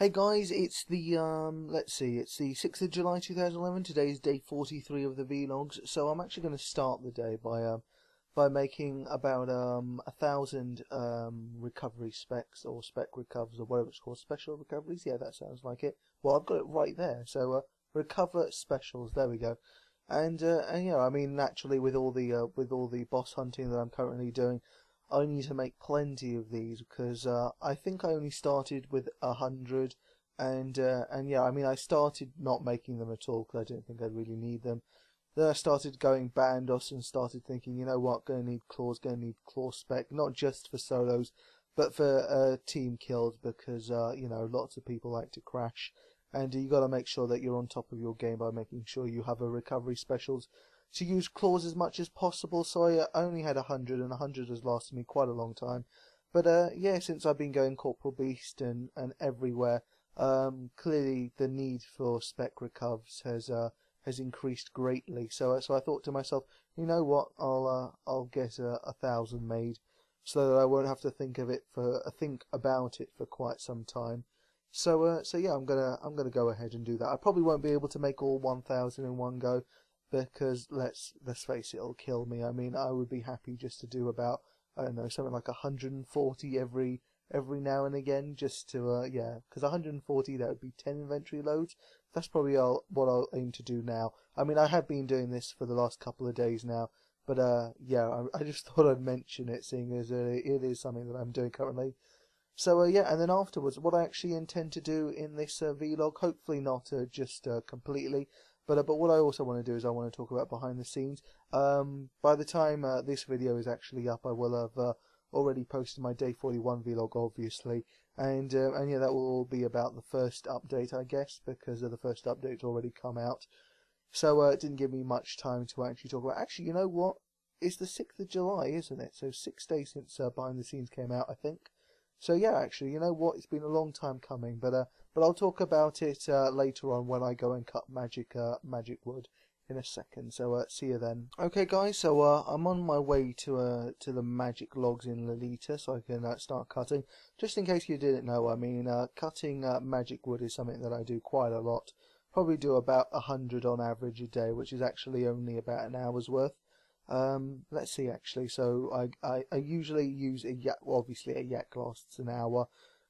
Hey guys, it's the let's see, it's the 6th of July 2011. Today is day 43 of the vlogs. So I'm actually going to start the day by making about 1,000 recovery specs, or spec recovers, or whatever it's called, special recoveries. Yeah, that sounds like it. Well, I've got it right there. So recover specials. There we go. And yeah, I mean, naturally with all the boss hunting that I'm currently doing, I need to make plenty of these because I think I only started with 100, and yeah, I mean, I started not making them at all because I didn't think I'd really need them. Then I started going bandos and started thinking, you know what, going to need claws, going to need claw spec, not just for solos, but for team kills, because you know, lots of people like to crash, and you got to make sure that you're on top of your game by making sure you have a recovery specials to use claws as much as possible. So I only had 100, and 100 has lasted me quite a long time. But yeah, since I've been going Corporal Beast and everywhere, clearly the need for spec recovs has increased greatly. So I thought to myself, you know what, I'll get 1,000 made, so that I won't have to think about it for quite some time. So yeah, I'm gonna go ahead and do that. I probably won't be able to make all 1,000 in one go, because let's face it, it'll kill me. I mean, I would be happy just to do about, I don't know, something like 140 every now and again, just to yeah, because 140, that would be 10 inventory loads. That's probably what I'll aim to do now. I mean, I have been doing this for the last couple of days now, but yeah, I just thought I'd mention it, seeing as it is something that I'm doing currently. So yeah, and then afterwards, what I actually intend to do in this vlog, hopefully not just completely, but what I also want to do is I want to talk about behind the scenes. By the time this video is actually up, I will have already posted my day 41 vlog, obviously, and yeah, that will all be about the first update, I guess, because the first update's already come out. So it didn't give me much time to actually talk about. Actually, you know what? It's the 6th of July, isn't it? So 6 days since behind the scenes came out, I think. So yeah, actually, you know what? It's been a long time coming, but I'll talk about it later on when I go and cut magic wood in a second. So see you then. Okay, guys. So I'm on my way to the magic logs in Lolita, so I can start cutting. Just in case you didn't know, I mean, cutting magic wood is something that I do quite a lot. Probably do about 100 on average a day, which is actually only about an hour's worth. Let's see, actually, so I usually use a yak. Well, obviously a yak lasts an hour,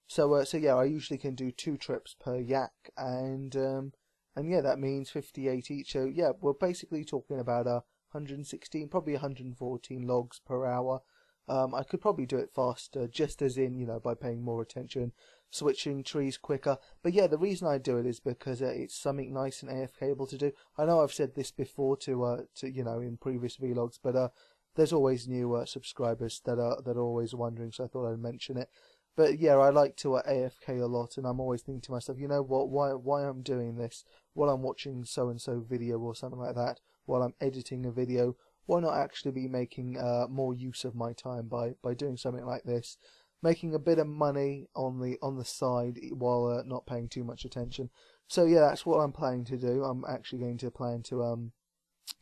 so yeah, I usually can do 2 trips per yak, and yeah, that means 58 each. So yeah, we're basically talking about 116, probably 114 logs per hour. I could probably do it faster, just as in, you know, by paying more attention, switching trees quicker. But yeah, the reason I do it is because it's something nice and AFK-able to do. I know I've said this before to you know, in previous vlogs, but there's always new subscribers that are always wondering, so I thought I'd mention it. But yeah, I like to AFK a lot, and I'm always thinking to myself, you know what, why I'm doing this while I'm watching so and so video or something like that, while I'm editing a video. Why not actually be making more use of my time by doing something like this, making a bit of money on the side while not paying too much attention. So yeah, that's what I'm planning to do. I'm actually going to plan to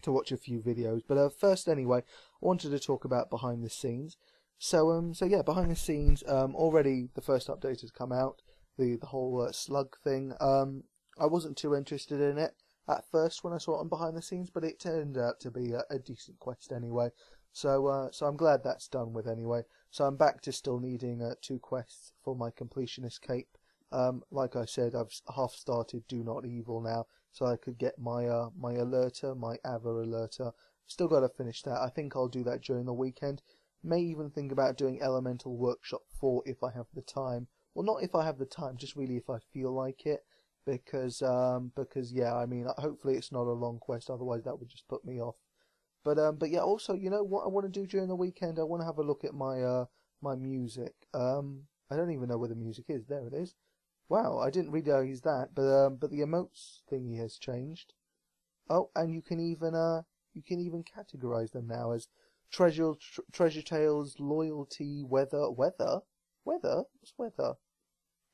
watch a few videos. But first, anyway, I wanted to talk about behind the scenes. So yeah, behind the scenes, already the first update has come out. The whole slug thing. I wasn't too interested in it at first when I saw it on behind the scenes, but it turned out to be a decent quest anyway. So I'm glad that's done with anyway. So I'm back to still needing 2 quests for my completionist cape. Like I said, I've half started Do Not Evil now, so I could get my my alerter, my Ava alerter. Still got to finish that. I think I'll do that during the weekend. May even think about doing Elemental Workshop 4 if I have the time. Well, not if I have the time, just really if I feel like it. Because yeah, I mean, hopefully it's not a long quest, otherwise that would just put me off. But yeah, also, you know what I want to do during the weekend? I want to have a look at my my music. I don't even know where the music is. There it is. Wow, I didn't realize that. But the emotes thingy has changed. Oh, and you can even categorize them now as treasure tales, loyalty, weather. What's weather?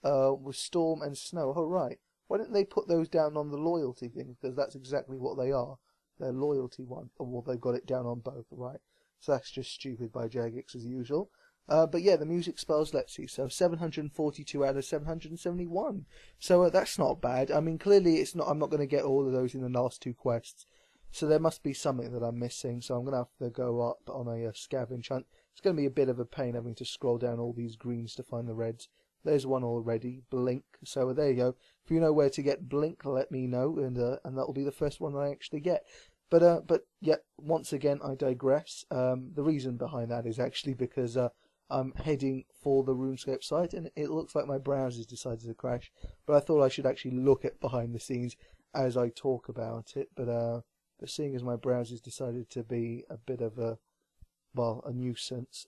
With storm and snow. Oh right. Why didn't they put those down on the loyalty thing? Because that's exactly what they are. They're loyalty one. Oh, well, they've got it down on both, right? So that's just stupid by Jagex as usual. But yeah, the music spells, let's see, so 742 out of 771. So that's not bad. I mean, clearly it's not. I'm not going to get all of those in the last 2 quests. So there must be something that I'm missing. So I'm going to have to go up on a scavenge hunt. It's going to be a bit of a pain having to scroll down all these greens to find the reds. There's one already, Blink. So there you go. If you know where to get Blink, let me know, and that will be the first one that I actually get. But yeah, once again, I digress. The reason behind that is actually because I'm heading for the RuneScape site, and it looks like my browser's decided to crash. But I thought I should actually look at behind the scenes as I talk about it. But seeing as my browser's decided to be a bit of a nuisance.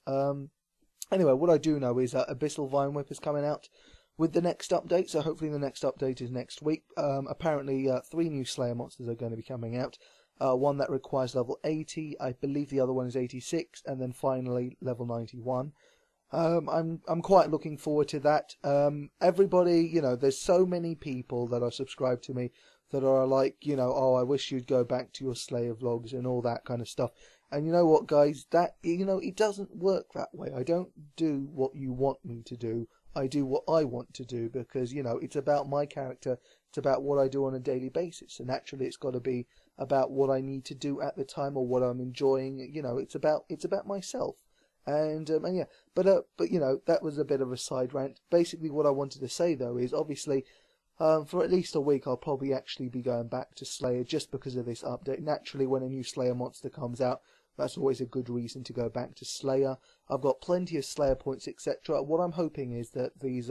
Anyway, what I do know is that Abyssal Vine Whip is coming out with the next update, so hopefully the next update is next week. Apparently 3 new Slayer monsters are going to be coming out. One that requires level 80, I believe the other one is 86, and then finally level 91. I'm quite looking forward to that. Everybody, you know, there's so many people that are subscribed to me that are like, you know, oh, I wish you'd go back to your Slayer vlogs and all that kind of stuff. And you know what, guys, that, you know, it doesn't work that way. I don't do what you want me to do. I do what I want to do, because, you know, it's about my character. It's about what I do on a daily basis. And naturally, it's got to be about what I need to do at the time, or what I'm enjoying. You know, it's about myself. And yeah, but you know, that was a bit of a side rant. Basically, what I wanted to say though is, obviously, for at least a week, I'll probably actually be going back to Slayer just because of this update. Naturally, when a new Slayer monster comes out, that's always a good reason to go back to Slayer. I've got plenty of Slayer points, etc. What I'm hoping is that these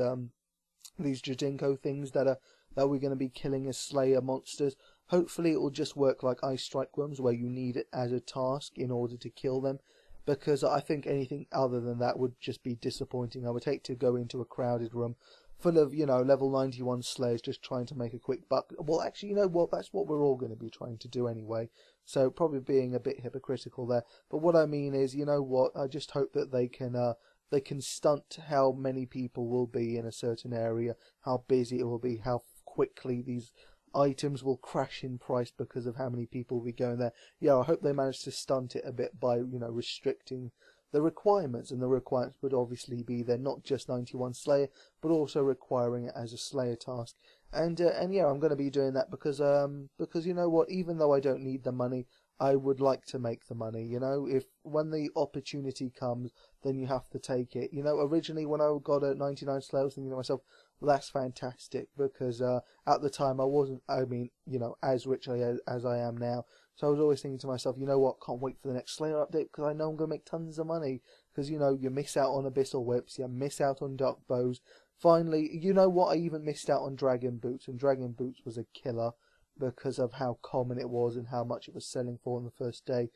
Jadinko things that we're going to be killing as Slayer monsters, hopefully it will just work like Ice Strike Worms, where you need it as a task in order to kill them. Because I think anything other than that would just be disappointing. I would hate to go into a crowded room full of, you know, level 91 Slayers just trying to make a quick buck. Well, actually, you know what? That's what we're all going to be trying to do anyway. So probably being a bit hypocritical there. But what I mean is, you know what? I just hope that they can stunt how many people will be in a certain area, how busy it will be, how quickly these items will crash in price because of how many people will be going there. Yeah, I hope they manage to stunt it a bit by, you know, restricting the requirements, and the requirements would obviously be they're not just 91 Slayer, but also requiring it as a Slayer task. And yeah, I'm going to be doing that because you know what, even though I don't need the money, I would like to make the money. You know, if when the opportunity comes, then you have to take it. You know, originally when I got a 99 Slayer, I was thinking to myself, well, that's fantastic, because at the time I wasn't, I mean, you know, as rich as I am now. So I was always thinking to myself, you know what, can't wait for the next Slayer update, because I know I'm going to make tons of money. Because, you know, you miss out on Abyssal Whips, you miss out on Dark Bows. Finally, you know what, I even missed out on Dragon Boots, and Dragon Boots was a killer because of how common it was and how much it was selling for on the first day.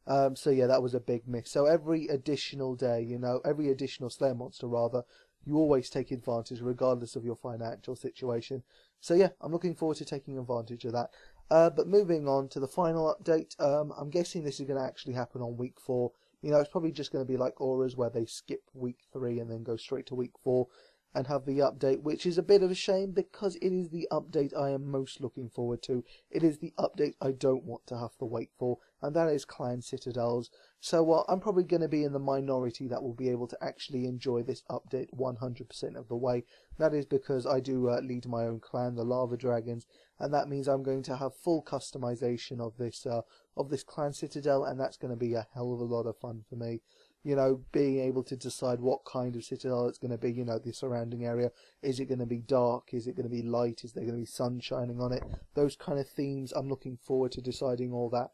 So yeah, that was a big miss. So every additional day, you know, every additional Slayer monster rather, you always take advantage regardless of your financial situation. So yeah, I'm looking forward to taking advantage of that. But moving on to the final update, I'm guessing this is going to actually happen on week 4. You know, it's probably just going to be like Auras, where they skip week 3 and then go straight to week 4 and have the update, which is a bit of a shame because it is the update I am most looking forward to. It is the update I don't want to have to wait for, and that is Clan Citadels. So I'm probably going to be in the minority that will be able to actually enjoy this update 100% of the way. That is because I do lead my own clan, the Lava Dragons, and that means I'm going to have full customization of this Clan Citadel, and that's going to be a hell of a lot of fun for me. You know, being able to decide what kind of citadel it's going to be, you know, the surrounding area. Is it going to be dark? Is it going to be light? Is there going to be sun shining on it? Those kind of themes, I'm looking forward to deciding all that.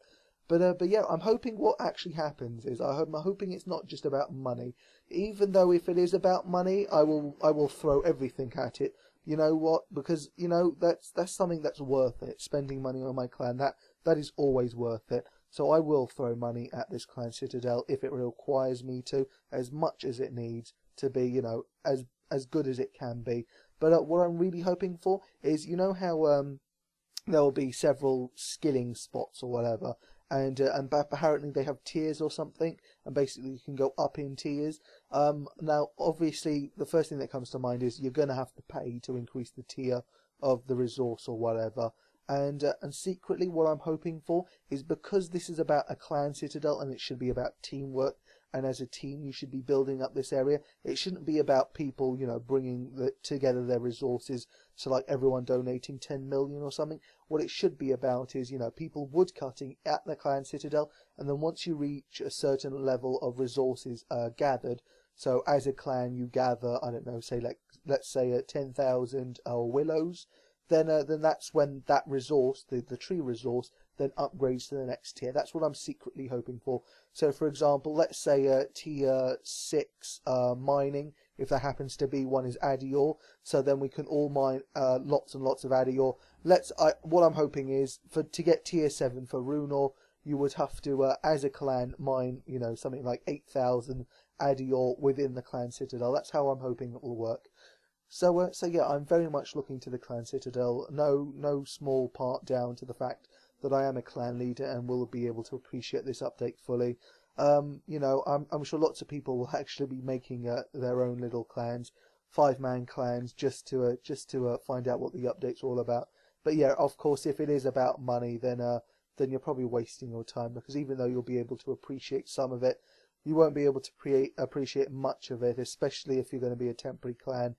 But yeah, I'm hoping what actually happens is I'm hoping it's not just about money. Even though if it is about money, I will throw everything at it. You know what? Because, you know, that's something that's worth it. Spending money on my clan, that is always worth it. So I will throw money at this Clan Citadel if it requires me to, as much as it needs to be, you know, as good as it can be. But what I'm really hoping for is, you know how there will be several skilling spots or whatever, and apparently they have tiers or something, and basically you can go up in tiers. Now, obviously, the first thing that comes to mind is you're going to have to pay to increase the tier of the resource or whatever. And secretly what I'm hoping for is, because this is about a clan citadel and it should be about teamwork and as a team you should be building up this area. It shouldn't be about people, you know, bringing together their resources, so like everyone donating 10 million or something. What it should be about is, you know, people woodcutting at the clan citadel, and then once you reach a certain level of resources gathered, so as a clan you gather, I don't know, say like, let's say 10,000 willows, then that's when that resource, the tree resource, then upgrades to the next tier. That's what I'm secretly hoping for. So for example, let's say tier 6 mining, if there happens to be one, is Adior, so then we can all mine lots and lots of Adior. What I'm hoping is, to get tier 7 for Runor, you would have to, as a clan, mine, you know, something like 8,000 Adior within the clan citadel. That's how I'm hoping it will work. So yeah, I'm very much looking to the clan citadel. No small part down to the fact that I am a clan leader and will be able to appreciate this update fully. You know, I'm sure lots of people will actually be making their own little clans, 5-man clans, just to find out what the update's all about. But yeah, of course, if it is about money, then you're probably wasting your time, because even though you'll be able to appreciate some of it, you won't be able to appreciate much of it, especially if you're going to be a temporary clan.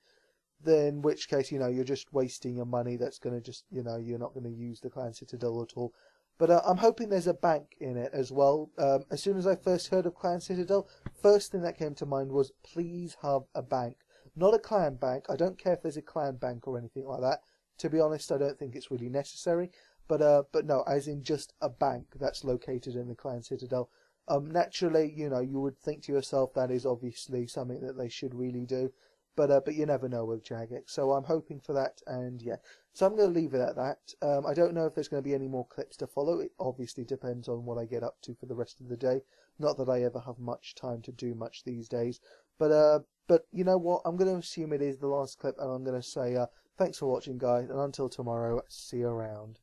Then in which case, you know, you're just wasting your money. That's going to just, you know, you're not going to use the clan citadel at all. But I'm hoping there's a bank in it as well. As soon as I first heard of clan citadel, first thing that came to mind was, please have a bank. Not a clan bank. I don't care if there's a clan bank or anything like that. To be honest, I don't think it's really necessary. But no, as in just a bank that's located in the clan citadel. Naturally, you know, you would think to yourself that is obviously something that they should really do. But you never know with Jagex, so I'm hoping for that, and yeah. So I'm going to leave it at that. I don't know if there's going to be any more clips to follow. It obviously depends on what I get up to for the rest of the day. Not that I ever have much time to do much these days. But you know what? I'm going to assume it is the last clip, and I'm going to say thanks for watching, guys, and until tomorrow, see you around.